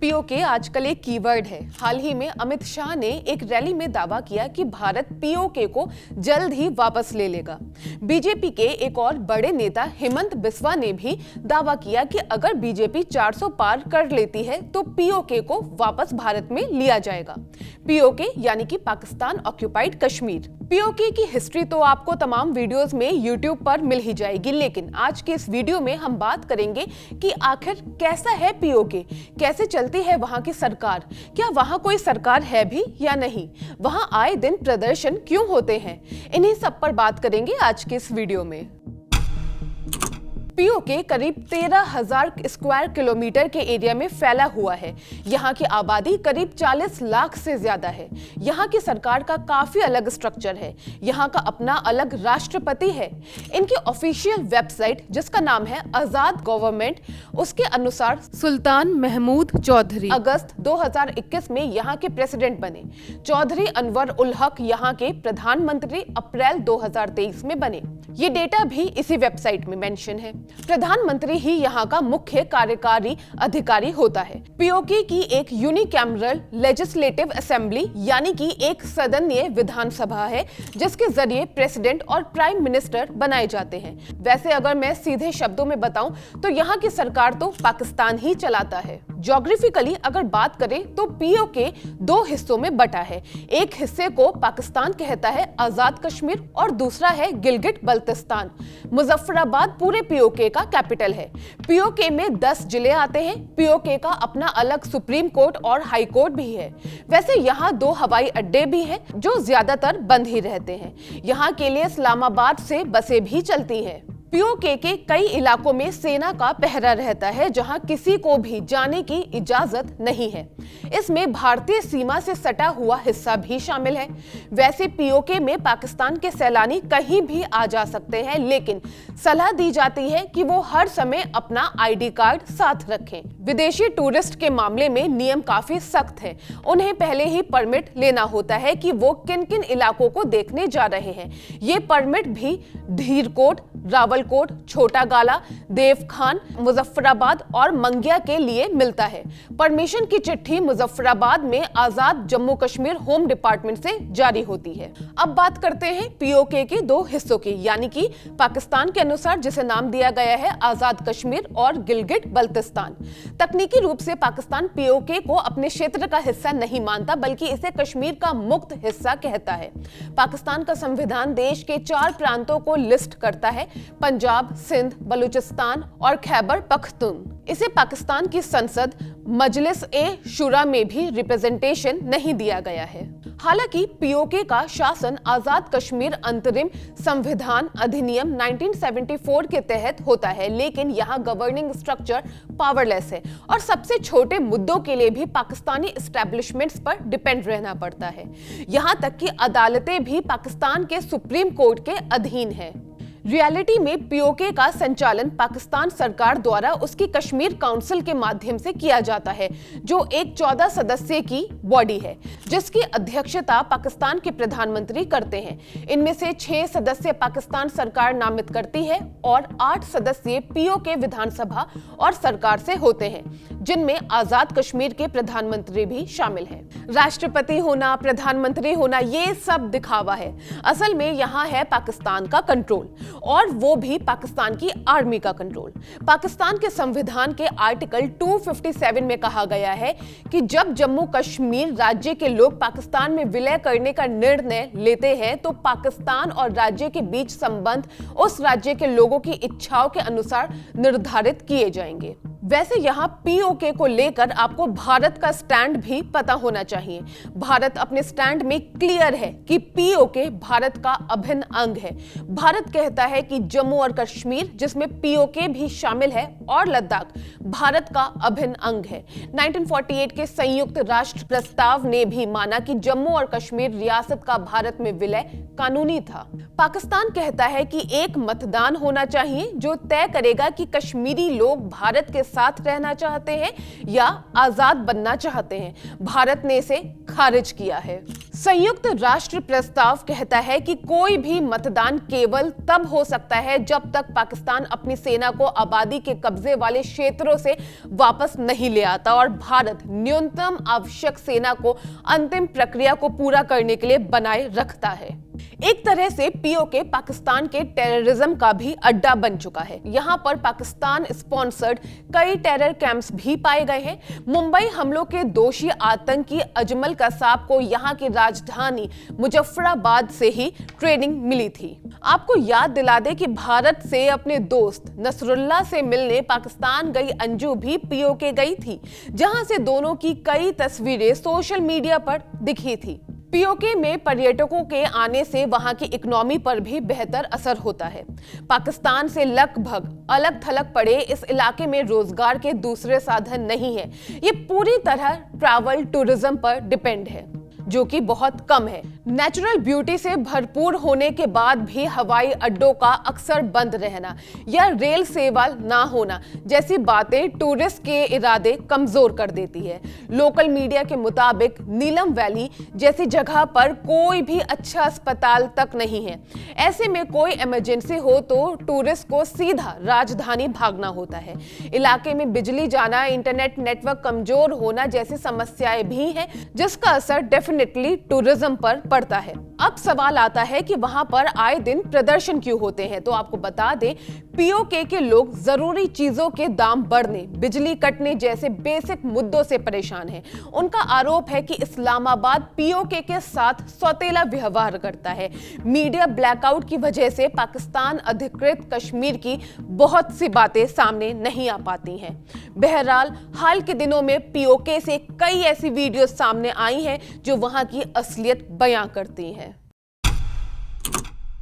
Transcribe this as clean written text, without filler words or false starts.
PoK आजकल एक keyword है। हाल ही में अमित शाह ने एक रैली में दावा किया कि भारत पीओके को जल्द ही वापस ले लेगा। बीजेपी के एक और बड़े नेता हेमंत बिस्वा ने भी दावा किया कि अगर बीजेपी 400 पार कर लेती है तो पीओके को वापस भारत में लिया जाएगा। पीओके यानी कि पाकिस्तान ऑक्यूपाइड कश्मीर। पीओके की हिस्ट्री तो आपको तमाम वीडियोस में यूट्यूब पर मिल ही जाएगी, लेकिन आज के इस वीडियो में हम बात करेंगे कि आखिर कैसा है पीओके, कैसे चलती है वहां की सरकार, क्या वहां कोई सरकार है भी या नहीं, वहां आए दिन प्रदर्शन क्यों होते हैं। इन्हीं सब पर बात करेंगे आज के इस वीडियो में। पीओके करीब 13,000 स्क्वायर किलोमीटर के एरिया में फैला हुआ है। यहाँ की आबादी करीब 40 लाख से ज्यादा है। यहाँ की सरकार का काफी अलग स्ट्रक्चर है। यहाँ का अपना अलग राष्ट्रपति है। इनकी ऑफिशियल वेबसाइट जिसका नाम है आजाद गवर्नमेंट, उसके अनुसार सुल्तान महमूद चौधरी अगस्त 2021 में यहाँ के प्रेसिडेंट बने। चौधरी अनवर उल हक यहाँ के प्रधानमंत्री अप्रैल 2023 में बने। ये डेटा भी इसी वेबसाइट में मेंशन है। प्रधानमंत्री ही यहाँ का मुख्य कार्यकारी अधिकारी होता है। पीओके की एक यूनिकैमरल लेजिस्लेटिव असेंबली यानी कि एक सदनीय विधानसभा है जिसके जरिए प्रेसिडेंट और प्राइम मिनिस्टर बनाए जाते हैं। वैसे अगर मैं सीधे शब्दों में बताऊं तो यहाँ की सरकार तो पाकिस्तान ही चलाता है। ज्योग्राफिकली अगर बात करें तो पीओके दो हिस्सों में बटा है। एक हिस्से को पाकिस्तान कहता है आजाद कश्मीर और दूसरा है गिलगिट बल्तिस्तान। मुजफ्फराबाद पूरे पीओके का कैपिटल है। पीओके में 10 जिले आते हैं। पीओके का अपना अलग सुप्रीम कोर्ट और हाई कोर्ट भी है। वैसे यहाँ 2 हवाई अड्डे भी हैं जो ज्यादातर बंद ही रहते हैं। यहाँ के लिए इस्लामाबाद से बसें भी चलती हैं। पीओके के कई इलाकों में सेना का पहरा रहता है जहां किसी को भी जाने की इजाजत नहीं है। इसमें भारतीय सीमा से सटा हुआ हिस्सा भी शामिल है। वैसे पीओके में पाकिस्तान के सैलानी कहीं भी आ जा सकते हैं, लेकिन सलाह दी जाती है कि वो हर समय अपना आईडी कार्ड साथ रखें। विदेशी टूरिस्ट के मामले में नियम काफी सख्त है। उन्हें पहले ही परमिट लेना होता है कि वो किन किन इलाकों को देखने जा रहे हैं। ये परमिट भी धीरकोट, रावलकोट, छोटा गाला, देवखान, मुजफ्फराबाद और मंगिया के लिए मिलता है। परमिशन की चिट्ठी मुजफ्फराबाद में आजाद जम्मू कश्मीर होम डिपार्टमेंट से जारी होती है। अब बात करते हैं पीओके के 2 हिस्सों की, यानी कि पाकिस्तान के अनुसार जिसे नाम दिया गया है आजाद कश्मीर और गिलगिट बल्तिस्तान। तकनीकी रूप से पाकिस्तान पीओके को अपने क्षेत्र का हिस्सा नहीं मानता, बल्कि इसे कश्मीर का मुक्त हिस्सा कहता है। पाकिस्तान का संविधान देश के 4 प्रांतों को लिस्ट करता है: पंजाब, सिंध, बलूचिस्तान और खैबर पख्तून। इसे पाकिस्तान की संसद मजलिस ए शुरा में भी रिप्रेजेंटेशन नहीं दिया गया है। हालांकि पीओके का शासन आजाद कश्मीर अंतरिम संविधान अधिनियम 1974 के तहत होता है, लेकिन यहाँ गवर्निंग स्ट्रक्चर पावरलेस है और सबसे छोटे मुद्दों के लिए भी पाकिस्तानी एस्टेब्लिशमेंट्स पर डिपेंड रहना पड़ता है। यहाँ तक कि अदालतें भी पाकिस्तान के सुप्रीम कोर्ट के अधीन है। रियलिटी में पीओके का संचालन पाकिस्तान सरकार द्वारा उसकी कश्मीर काउंसिल के माध्यम से किया जाता है, जो एक 14 सदस्य की बॉडी है जिसकी अध्यक्षता पाकिस्तान के प्रधानमंत्री करते हैं। इनमें से 6 सदस्य पाकिस्तान सरकार नामित करती है और 8 सदस्य पीओके विधानसभा और सरकार से होते हैं, जिनमें आजाद कश्मीर के प्रधानमंत्री भी शामिल हैं। राष्ट्रपति होना, प्रधानमंत्री होना, ये सब दिखावा है। असल में यहाँ है पाकिस्तान का कंट्रोल, और वो भी पाकिस्तान की आर्मी का कंट्रोल। पाकिस्तान के संविधान के आर्टिकल 257 में कहा गया है कि जब जम्मू कश्मीर राज्य के लोग पाकिस्तान में विलय करने का निर्णय लेते हैं तो पाकिस्तान और राज्य के बीच संबंध उस राज्य के लोगों की इच्छाओं के अनुसार निर्धारित किए जाएंगे। वैसे यहाँ पीओके को लेकर आपको भारत का स्टैंड भी पता होना चाहिए। भारत अपने स्टैंड में क्लियर है कि पीओके भारत का अभिन्न अंग है। भारत कहता है कि जम्मू और कश्मीर, जिसमें पीओके भी शामिल है, और लद्दाख भारत का अभिन्न अंग है। 1948 के संयुक्त राष्ट्र प्रस्ताव ने भी माना कि जम्मू और कश्मीर रियासत का भारत में विलय कानूनी था। पाकिस्तान कहता है कि एक मतदान होना चाहिए जो तय करेगा कि कश्मीरी लोग भारत के साथ रहना चाहते हैं या आजाद बनना चाहते हैं। भारत ने इसे खारिज किया है। संयुक्त राष्ट्र प्रस्ताव कहता है कि कोई भी मतदान केवल तब हो सकता है जब तक पाकिस्तान अपनी सेना को आबादी के कब्जे वाले क्षेत्रों से वापस नहीं ले आता और भारत न्यूनतम आवश्यक सेना को अंतिम प्रक्रिया को पूरा करने के लिए बनाए रखता है। एक तरह से पीओके पाकिस्तान के टेररिज्म का भी अड्डा बन चुका है। यहाँ पर पाकिस्तान स्पॉन्सर्ड कई टेरर कैंप्स भी पाए गए हैं। मुंबई हमलों के दोषी आतंकी अजमल कसाब को यहाँ की राजधानी मुजफ्फराबाद से ही ट्रेनिंग मिली थी। आपको याद दिला दे कि भारत से अपने दोस्त नसरुल्लाह से मिलने पाकिस्तान गई अंजू भी पीओके गई थी, जहां से दोनों की कई तस्वीरें सोशल मीडिया पर दिखी थी। पीओके में पर्यटकों के आने से वहां की इकोनॉमी पर भी बेहतर असर होता है। पाकिस्तान से लगभग अलग थलग पड़े इस इलाके में रोजगार के दूसरे साधन नहीं है। ये पूरी तरह ट्रैवल टूरिज्म पर डिपेंड है, जो कि बहुत कम है। नेचुरल ब्यूटी से भरपूर होने के बाद भी हवाई अड्डों का अक्सर बंद रहना या रेल सेवा ना होना जैसी बातें टूरिस्ट के इरादे कमजोर कर देती है। लोकल मीडिया के मुताबिक नीलम वैली जैसी जगह पर कोई भी अच्छा अस्पताल तक नहीं है। ऐसे में कोई इमरजेंसी हो तो टूरिस्ट को सीधा राजधानी भागना होता है। इलाके में बिजली जाना, इंटरनेट नेटवर्क कमजोर होना जैसी समस्याएं भी हैं, जिसका असर डेफिनेटली टूरिज्म पर पड़ता है। अब सवाल आता है कि वहां पर आए दिन प्रदर्शन क्यों होते हैं। तो आपको बता दें, पीओके के लोग जरूरी चीजों के दाम बढ़ने, बिजली कटने जैसे बेसिक मुद्दों से परेशान हैं। उनका आरोप है कि इस्लामाबाद पीओके के साथ सौतेला व्यवहार करता है। मीडिया ब्लैकआउट की वजह से पाकिस्तान अधिकृत कश्मीर की बहुत सी बातें सामने नहीं आ पाती हैं। बहरहाल हाल के दिनों में पीओके से कई ऐसी वीडियो सामने आई हैं जो वहां की असलियत बयां करती हैं।